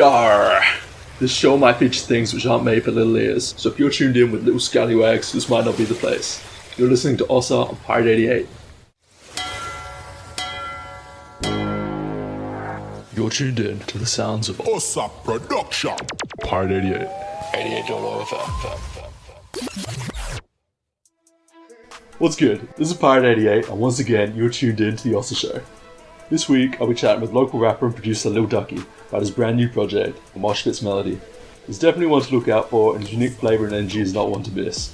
Yar! This show might feature things which aren't made for little ears, so if you're tuned in with little scallywags, this might not be the place. You're listening to OSSA on Pirate88. You're tuned in to the sounds of OSSA Production. Pirate88. 88.0 What's good? This is Pirate88, and once again, you're tuned in to the OSSA Show. This week, I'll be chatting with local rapper and producer Lil Ducky about his brand new project, A Mosh Pit's Melody. It's definitely one to look out for, and his unique flavour and energy is not one to miss.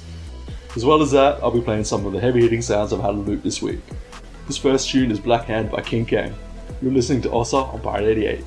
As well as that, I'll be playing some of the heavy-hitting sounds I've had on loop this week. This first tune is Black Hand by King Kang. You're listening to OSSA on Pirate88.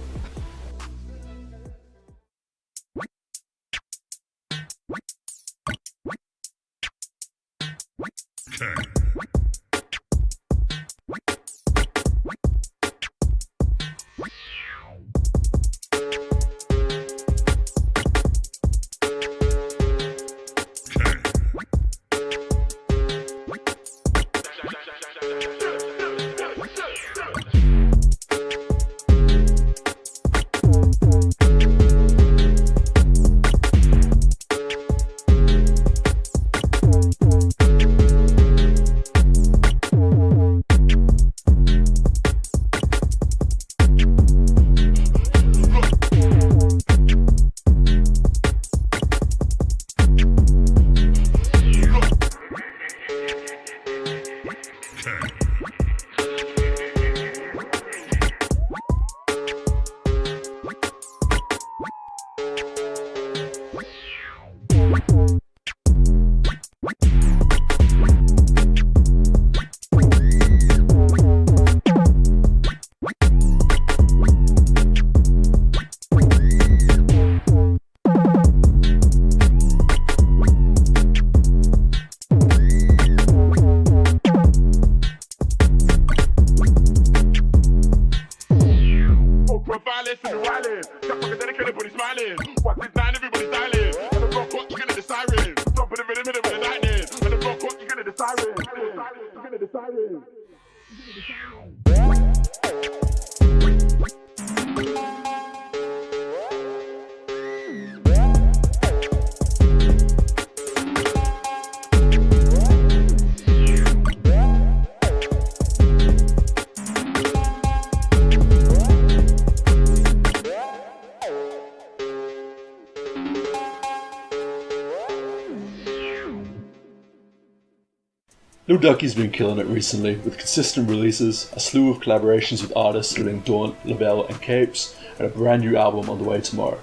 Lil Ducky's been killing it recently, with consistent releases, a slew of collaborations with artists including Daunt, Lavelle and Capes, and a brand new album on the way tomorrow.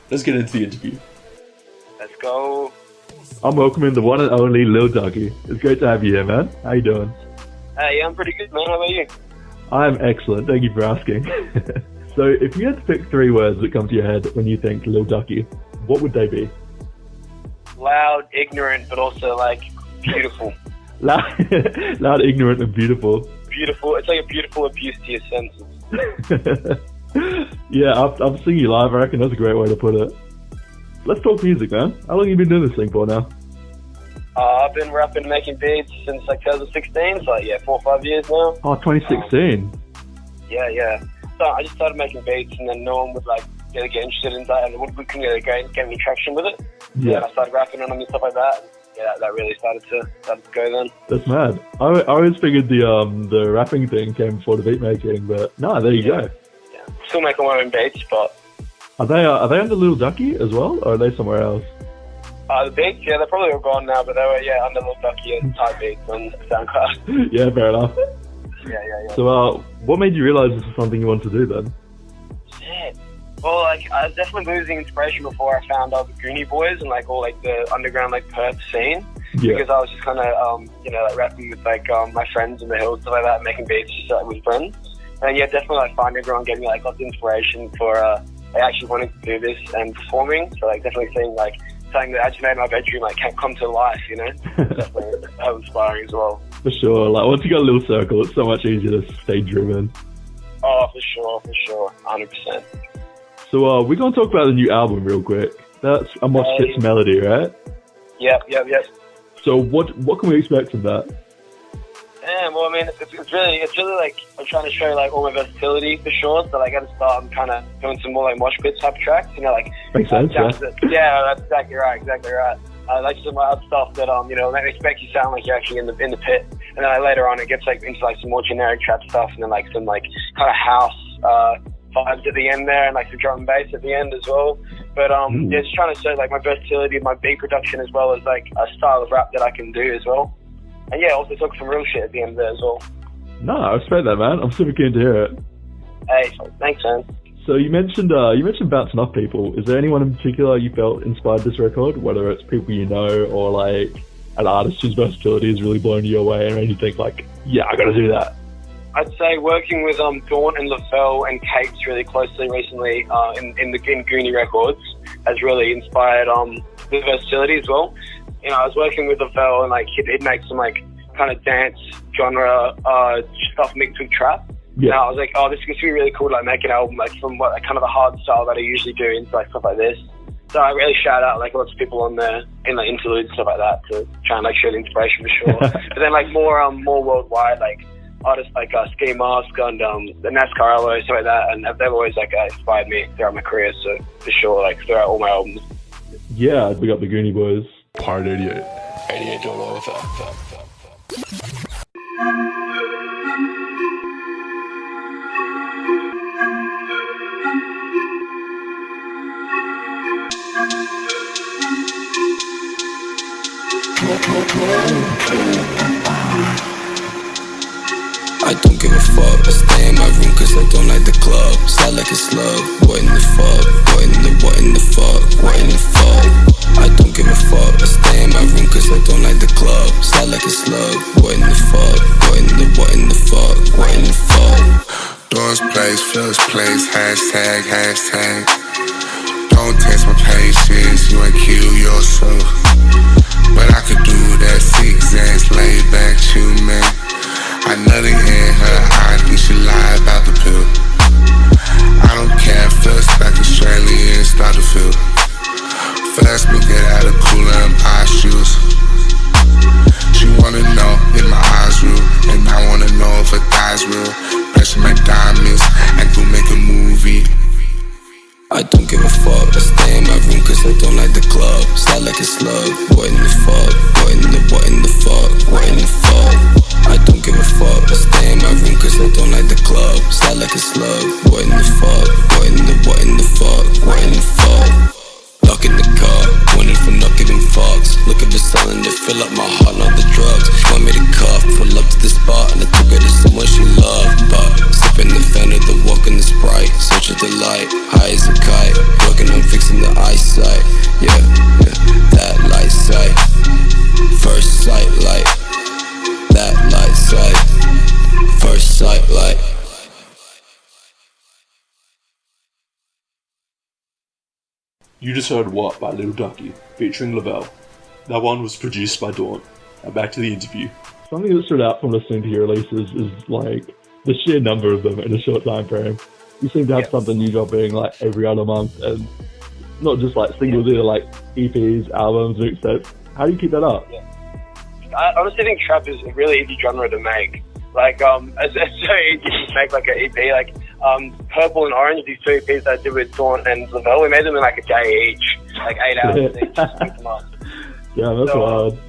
Let's get into the interview. Let's go. I'm welcoming the one and only Lil Ducky. It's great to have you here, man. How you doing? Yeah, I'm pretty good, man. How about you? I'm excellent, thank you for asking. So, if you had to pick 3 words that come to your head when you think Lil Ducky, what would they be? Loud, ignorant, but also, beautiful. Loud, ignorant, and beautiful. Beautiful. It's like a beautiful abuse to your senses. Yeah, I've seen you live. I reckon that's a great way to put it. Let's talk music, man. How long have you been doing this thing for now? I've been rapping and making beats since 2016, so 4 or 5 years now. Oh, 2016. Yeah. So I just started making beats, and then no one would get interested in that, and we couldn't get any traction with it. Yeah. And I started rapping on them and stuff like that. Yeah, that really started to go then. That's mad. I always figured the rapping thing came before the beat making, but no, there you go. Yeah, still making my own beats, but are they under Lil Ducky as well, or are they somewhere else? The beats, yeah, they're probably all gone now, but they were under Lil Ducky and type beats on SoundCloud. Yeah, fair enough. Yeah. So, what made you realise this was something you wanted to do then? Shit. Well, I was definitely losing inspiration before I found all the Goonie Boys and all the underground Perth scene. Yeah. Because I was just kind of rapping with my friends in the hills, stuff like that, making beats just with friends. And yeah, definitely finding everyone gave me lots of inspiration for actually wanting to do this and performing. So definitely seeing something that I just made in my bedroom can't come to life, Definitely inspiring as well. For sure. Once you got a little circle, it's so much easier to stay driven. Oh, for sure, 100%. So we're going to talk about the new album real quick. That's A Mosh Pit's Melody, right? Yep. So what can we expect from that? Damn, well, I mean, it's really like, I'm trying to show like all my versatility for sure. So like at the start, I'm kind of doing some more like mosh pit type tracks, you know, like. Makes sense, yeah, that's exactly right. Like some other stuff that you know, that expect you sound like you're actually in the pit, and then like, later on it gets like into like some more generic trap stuff, and then like some like kind of house vibes at the end there, and like some drum and bass at the end as well. But yeah, just trying to show like my versatility, my beat production, as well as like a style of rap that I can do as well. And yeah, also talk some real shit at the end there as well. No, I respect that, man. I'm super keen to hear it. Hey, thanks, man. So you mentioned bouncing off people. Is there anyone in particular you felt inspired this record? Whether it's people you know or like an artist whose versatility has really blown you away and made you think like, yeah, I got to do that. I'd say working with Dawn and Lavelle and Capes really closely recently in Goonie Records has really inspired the versatility as well. You know, I was working with Lavelle and like he'd make some like kind of dance genre stuff mixed with trap. Yeah. And I was like, oh, this is going to be really cool to like make an album like from what like, kind of the hard style that I usually do into like stuff like this. So I really shout out like lots of people on there in like interludes and stuff like that to try and like show the inspiration for sure. But then like more worldwide, like artists like Ski Mask and the NASCAR Alloy, stuff like that, and they've always like inspired me throughout my career. So for sure, like throughout all my albums. Yeah, we got the Goonie Boys. Pirate88. 88 all over. I don't give a fuck, I stay in my room cause I don't like the club. Slide like a slug, what in the fuck? What in the fuck? I don't give a fuck, I stay in my room cause I don't like the club. Slide like a slug, what in the fuck? What in the fuck? Doors place, first place, hashtag. Don't test my patience, you ain't kill yourself. But I could do that zigzags, lay back, chill, man. I nutting in her eye, think she lie about the pill. I don't care, first back Australia and start to feel. First look at out of cooler and pie shoes. She wanna know if my eyes real, and I wanna know if her thighs real. Pressure my diamonds, and go make a movie. I don't give a fuck, I stay in my room cause I don't like the club. Slide like a slug, what in the fuck? What in the fuck? I don't give a fuck, I stay in my room cause I don't like the club. Slide like a slug, what in the fuck? What in the fuck? Lock in the car, winning from not giving fucks. Looking for something to fill up my heart, not the drugs. Want me to cuff, pull up to the spot, and I took her to someone she loved. But sipping the Fender, the walk in the Sprite, search of the light, high as a kite, working on fixing the eyesight. Yeah, that light sight, first sight light, that light sight, first sight light. You just heard What by Lil Ducky, featuring Lavelle. That one was produced by Dawn. Now back to the interview. Something that stood out from listening to your releases is like the sheer number of them in a short time frame. You seem to have something new dropping like every other month, and not just like singles either, like EPs, albums, mixtapes. How do you keep that up? Yeah. I honestly think trap is a really easy genre to make. Like, it's so easy to make like an EP. Like, Purple and Orange, these two EPs I did with Dawn and Lavelle, we made them in like a day each, like 8 hours each. Just make them up. Yeah, that's wild.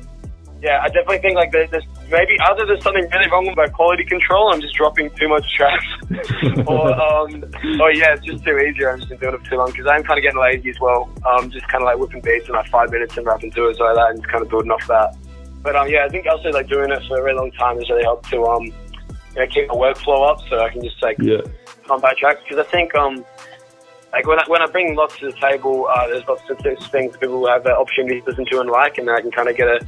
Yeah, I definitely think like there's maybe either there's something really wrong with my quality control, I'm just dropping too much tracks, or yeah, it's just too easy. I'm just been doing it for too long because I'm kind of getting lazy as well. Just kind of like whipping beats in like 5 minutes and rapping to it like that, and just kind of building off that. But yeah, I think also like doing it for a really long time has really helped to you know, keep my workflow up, so I can just like come back tracks. Because I think like when I bring lots to the table, there's lots of things people will have the opportunity to listen to and like, and then I can kind of get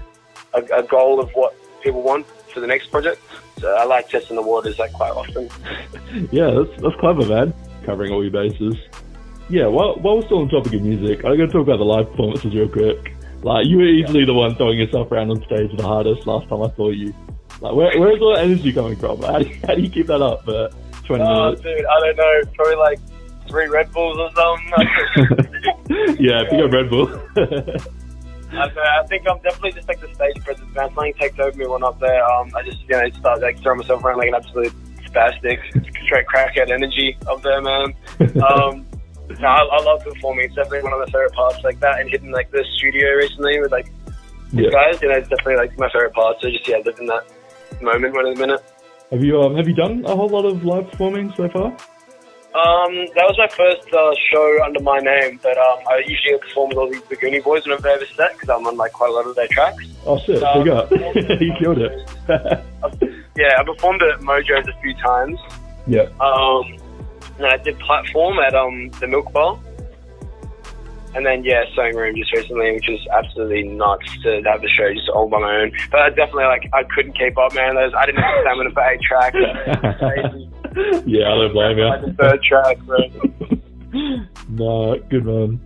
a goal of what people want for the next project. So I like testing the waters like quite often. Yeah, that's clever, man. Covering all your bases. Yeah, while we're still on the topic of music, I'm going to talk about the live performances real quick. Like, you were easily the one throwing yourself around on stage the hardest last time I saw you. Like, where's all that energy coming from? How do you keep that up for 20 minutes? Dude, I don't know. Probably like 3 Red Bulls or something. Yeah, pick up Red Bull. I think I'm definitely just like the stage presence, man. Something takes over me when I'm up there. I just, start like throwing myself around like an absolute spastic, straight crackhead energy up there, man. I love performing. It's definitely one of my favorite parts, like that, and hitting like the studio recently with like these guys. It's definitely like my favorite part. So just live in that moment, one in a minute. Have you done a whole lot of live performing so far? That was my first show under my name, but I usually perform with all the Goonie boys whenever they have a set, because I'm on like quite a lot of their tracks. Oh shit, big up. You killed it. I performed at Mojo's a few times. Yeah. And I did Platform at the Milk Bar. And then, Sewing Room just recently, which was absolutely nuts to have the show just all by my own. But I definitely, I couldn't keep up, man. I didn't have stamina for 8 tracks. Crazy. Yeah, I don't blame you. Like the 3rd track, bro. No, good man.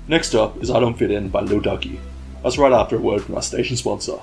Next up is I Don't Fit In by Lil Ducky. That's right after a word from our station sponsor.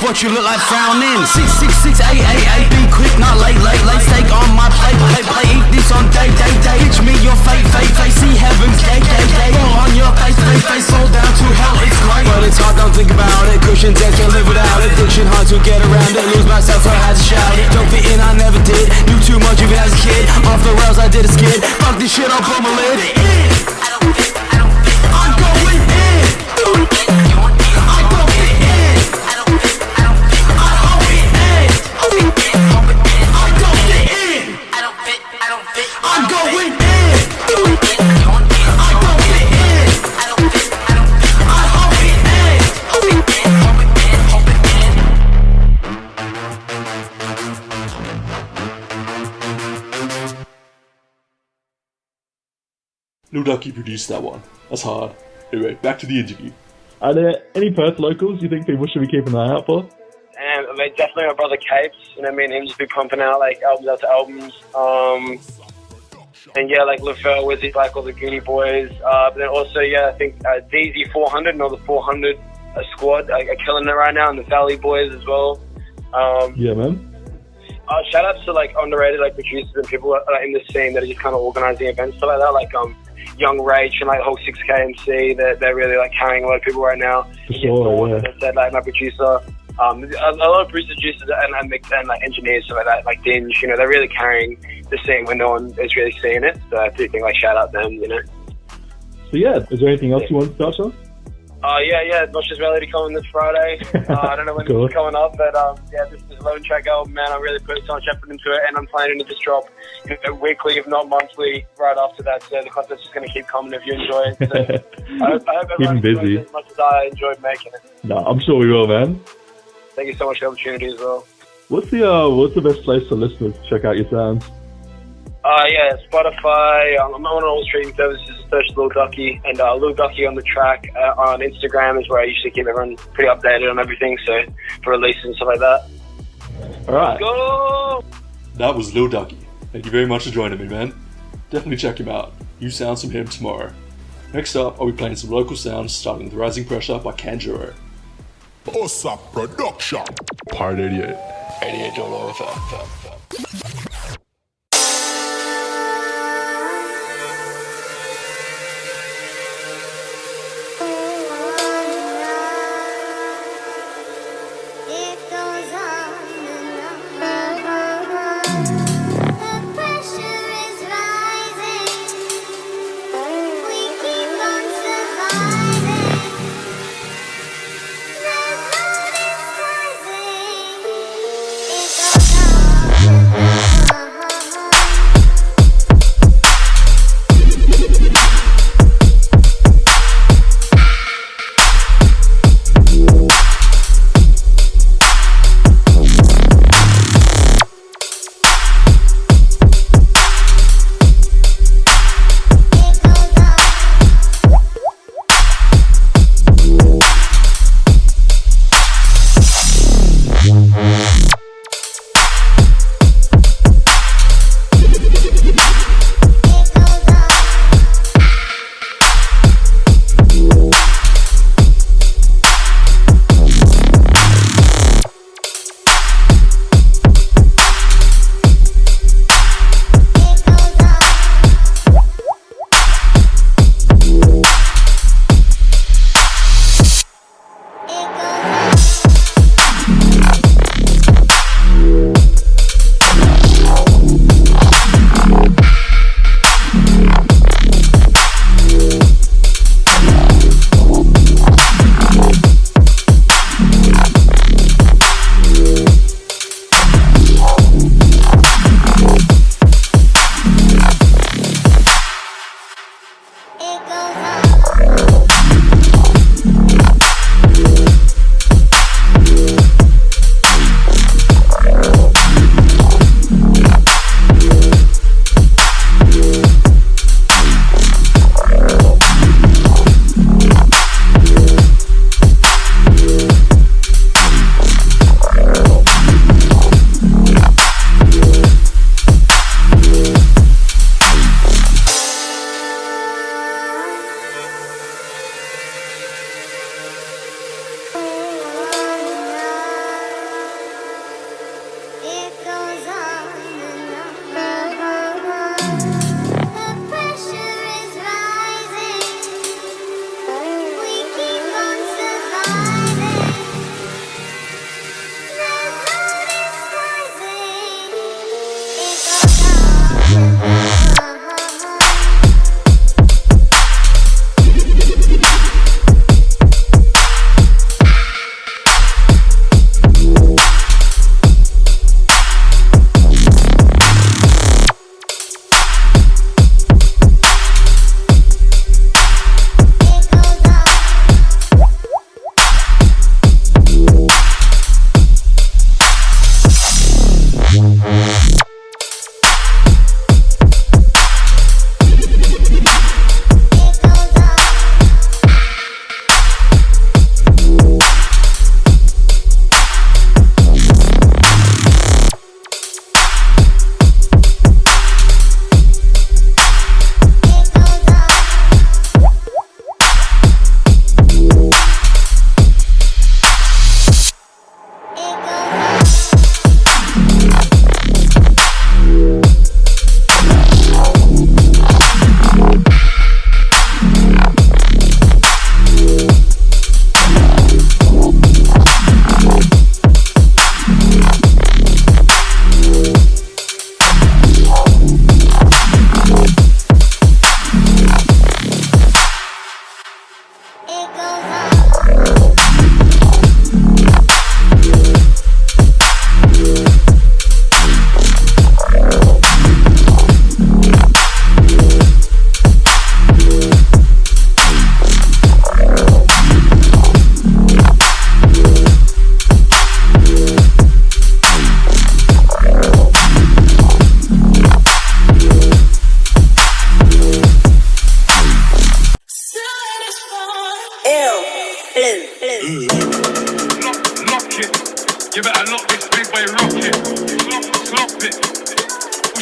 What you look like frowning. 666 888, be quick, not late. Steak on my plate. Eat this on day. Itch me your face. See heaven's gate. Fall on your face. Fall down to hell. It's great, but it's hard. Don't think about it. Cushion dead, can't live without it. Addiction hard to get around it. Lose myself, so I had to shout it. Don't fit in, I never did. Knew too much even as a kid. Off the rails, I did a skid. Fuck this shit, I'll put my lid. I'm going in. Lil Ducky produced that one. That's hard. Anyway, back to the interview. Are there any Perth locals you think people should be keeping an eye out for? Definitely my brother Capes. Me and him just be pumping out like albums after albums. And like Lavelle, Wizzy, like all the Goonie boys. But then also, I think DZ 400 and all the 400 squad are killing it right now, and the Valley boys as well. Yeah, man. Shout outs to like underrated like producers and people in the scene that are just kind of organising events stuff like that. Like Young Rach and like the whole 6KMC. They're really like carrying a lot of people right now. For sure, As I said, like my producer. A lot of producers and like engineers, stuff like that, like Dinge, they're really carrying the scene when no one is really seeing it. So I do think, like, shout out them, So yeah, is there anything else you want to touch on? Noxious Melody coming this Friday. I don't know when Cool. it's coming up, but this is 11-track album, man. I'm really putting so much effort into it, and I'm planning to just drop weekly, if not monthly, right after that. So the content's just going to keep coming if you enjoy it. So I hope everyone busy. enjoys it as much as I enjoyed making it. No, I'm sure we will, man. Thank you so much for the opportunity as well. What's the best place for listeners to check out your sounds? Spotify. I'm on all streaming services. Search Lil Ducky, and Lil Ducky on the track on Instagram is where I usually keep everyone pretty updated on everything. So for releases and stuff like that. All right. Go! That was Lil Ducky. Thank you very much for joining me, man. Definitely check him out. New sounds from him tomorrow. Next up, I'll be playing some local sounds, starting with Rising Pressure by Kanjuro. OSSA Production. Pirate88. 88 FM.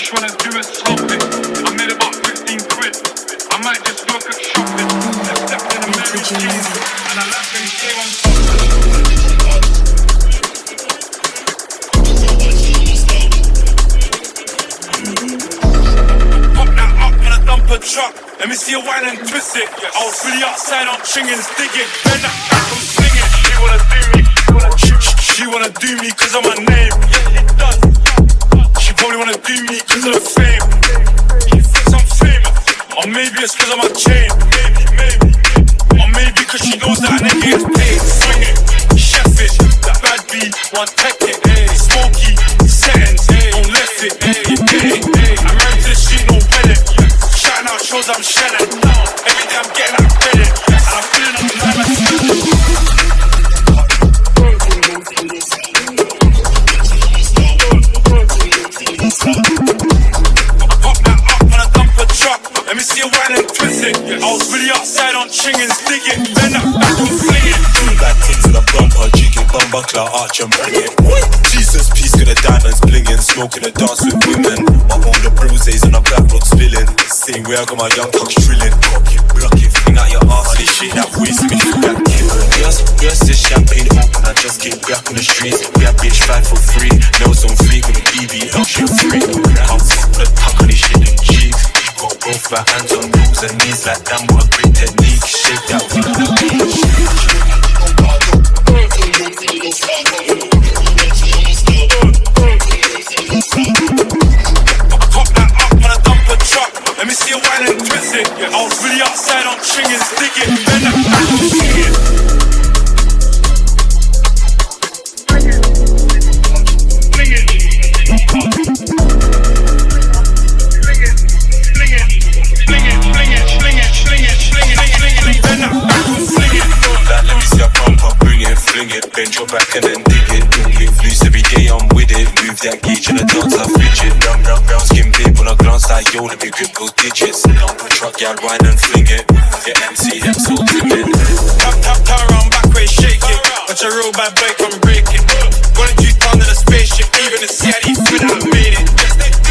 Just wanna do it sloppy. I made about 15 quid. I might just work at shopping. I stepped in a Mary Jane and I left them came on top. Pop that up in a dumper truck. Let me see you whine and twist it. I was really outside on chingins digging. Bend that back and sing it. She wanna do me. She wanna do me cause of my name. Yeah, it does. She probably wanna do me cause of the fame. She thinks I'm famous. Or maybe it's cause of my chain. Maybe. Or maybe cause she knows that a nigga gets paid. Swing it, chef it. That bad B, one tech it. Smoky, settings, don't left it. I'm married to the street, no wedding. Shouting out shows I'm shelling. Every day I'm getting that credit. And I'm feeling up alive and smelling. Pop that up on a dumper truck. Let me see you whine and twist it. I was really outside on chingins digging. Bend that back and fling it. Bad things in a bumper, jigging bumper, clout arch and bring it. Jesus, peace to the diamonds blinging, smoking a dance with women. My own the bruises on a black road spilling. Same way I got my young cocks drilling. Cock it, block it, fling out your ass. This shit that wastes me through that kid. Yes, this champagne open, I just get back on the streets. We have bitch fight for free. Nails on fleek with a BBL shit free. Come put a tuck on this shit in cheeks. Got both my hands on rules and knees like damn, what a great technique. Shake that with the beat. Pop that up on a dumper truck. Let me see you whine and twist it. I was really outside on chingins digging. Bend that back and sing it. Fling it. Bend that back and sling it. Let me see a bumper, bring it, fling it, bend your back and then dig it. Live loose every day, I'm with it. Move that gauge and the dance, I fidget. Brown skin babe when I glance like yo, let me grip those digits. Dumper truck, y'all whine and fling it. Yeah, MCM so timid. Tap around back way, shake it. Watch a roll by bike, I'm breaking. Gonna do down in a spaceship, even the CID feel that I made it.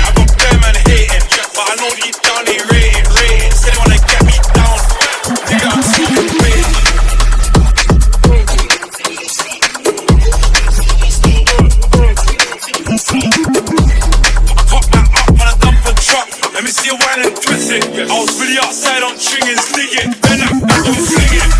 I got bare man hating, but I know deep down they rating. Say they wanna get me down, nigga I'm smoking bait. Pop that up on a dumper truck. Let me see you whine and twist it. I was really outside on chingins digging. Bend that back and fling it.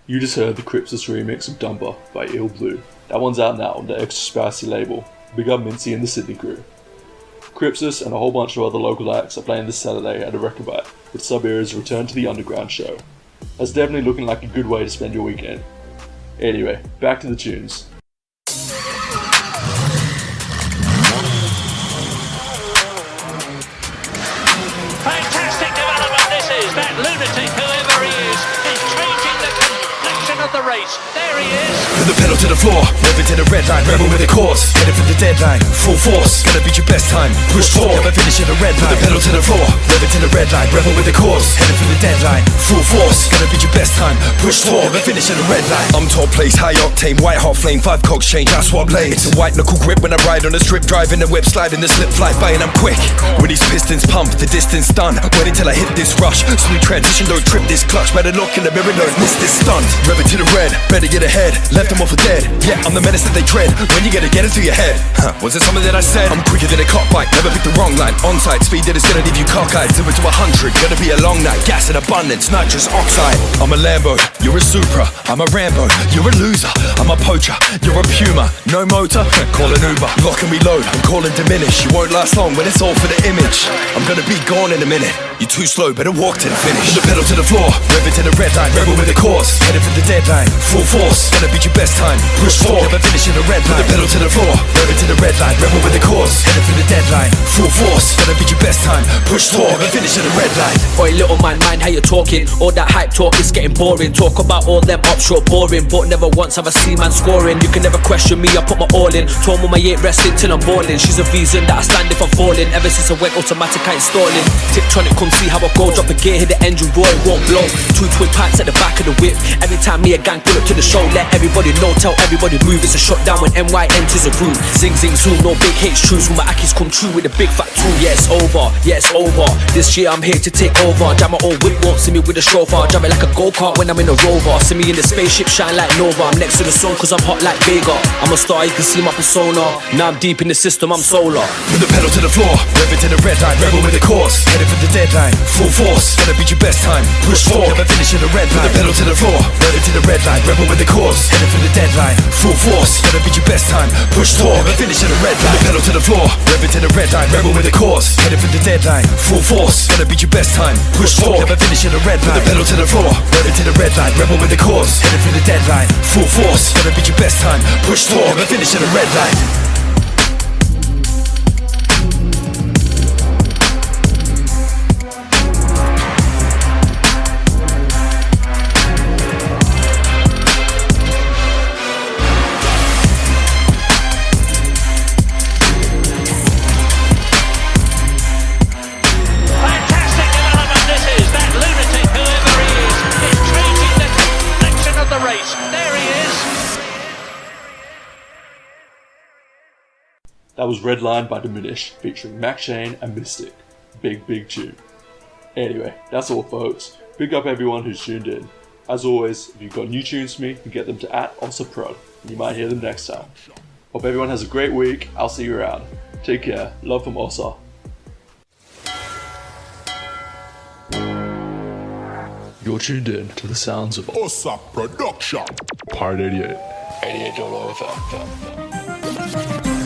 You just heard the Cryptus remix of Dumper by Ill Blue. That one's out now on the Extra Spicy label. Big up Mincy and the Sydney crew. Cryptus and a whole bunch of other local acts are playing this Saturday at a Recordbite, with Sub-Era's Return to the Underground show. That's definitely looking like a good way to spend your weekend. Anyway, back to the tunes. Fantastic development this is. That lunatic, whoever he is changing the complexion of the race. There he is. Put the pedal to the floor, revving to the red line, rebel with the course, headed for the deadline, full force, gonna beat your best time, push forward, never finish at the red line. Put the pedal to the floor, revving to the red line, rebel with the course, headed for the deadline, full force, gonna beat your best time, push forward, never finish at the red line. I'm top place, high octane, white hot flame, 5 cogs change, that's what blaze. It's a white knuckle grip when I ride on the strip, driving the whip, sliding the slip, fly by and I'm quick. When these pistons pump, the distance done, wait until I hit this rush, smooth transition, don't trip this clutch, better look in the mirror, don't miss this stunt. Revving to the red, better get ahead. Left them off for dead. Yeah, I'm the menace that they dread. When you get it through your head. Was it something that I said? I'm quicker than a cop bike. Never pick the wrong line. On-site speed that is gonna leave you cockeyed. 0 to 100, gonna be a long night. Gas in abundance, nitrous oxide. I'm a Lambo, you're a Supra. I'm a Rambo, you're a loser. I'm a poacher, you're a Puma. No motor, call an Uber. Lock and reload, I'm calling diminish. You won't last long when it's all for the image. I'm gonna be gone in a minute. You're too slow, better walk to the finish. Put the pedal to the floor, rev it to the red line. Rebel with a course, headed for the deadline. Full force, gonna beat your best time. Push forward, never finish in the red line. Put the pedal to the floor, rev it to the red line. Rebel with a course, headed for the deadline. Full force, gonna beat your best time. Push forward, never finish in the red line. Oi, little man, mind how you talking. All that hype talk is getting boring. Talk about all them offshore boring, but never once have I seen man scoring. You can never question me, I put my all in. Told mum I ain't resting till I'm balling. She's a reason that I stand if I'm falling. Ever since I went automatic, I ain't stalling. Tiptronic, come see how I go. Drop a gear, hit the engine, roar, it won't blow. 2 twin pipes at the back of the whip. Every time me a gang pull up to the show, let everybody know, tell everybody move. It's a shutdown when NY enters a room. Zing zing zoom, no big H truths. When my ackies come true with a big fat tool. Yeah, it's over, yeah, it's over. This year I'm here to take over. Jam my old whip, won't see me with a chauffeur. Drive it like a go-kart when I'm in a rover. See me in the spaceship, shine like Nova. I'm next to the sun cause I'm hot like Vega. I'm a star, you can see my persona. Now I'm deep in the system, I'm solar. Put the pedal to the floor, rev it to the red line. Rebel with a course, headed for the deadline. Full force, gonna beat your best time. Push forward, never finish in the red line. Put the pedal to the floor, rev it to the red line. Rebel with a course, headed for the deadline. Full force, gonna beat your best time. Push forward, never finish in the red line. Put the pedal to the floor, rev it to the red line. Rebel with a course, headed for the deadline. Full force, gonna beat your best time. Push forward, never finish in the red line. Put the pedal to the floor, rev it to the red line. Rebel with a course, headed for the deadline. Full force, gonna beat your best time. Push forward, never finish in the red line. That was Redline by Diminish, featuring Mac Shane and Mystic. Big tune. Anyway, that's all folks. Big up everyone who's tuned in. As always, if you've got new tunes for me, you can get them to @OSSAProd, and you might hear them next time. Hope everyone has a great week. I'll see you around. Take care. Love from OSSA. You're tuned in to the sounds of OSSA Production. Pirate88. 88.0 FM.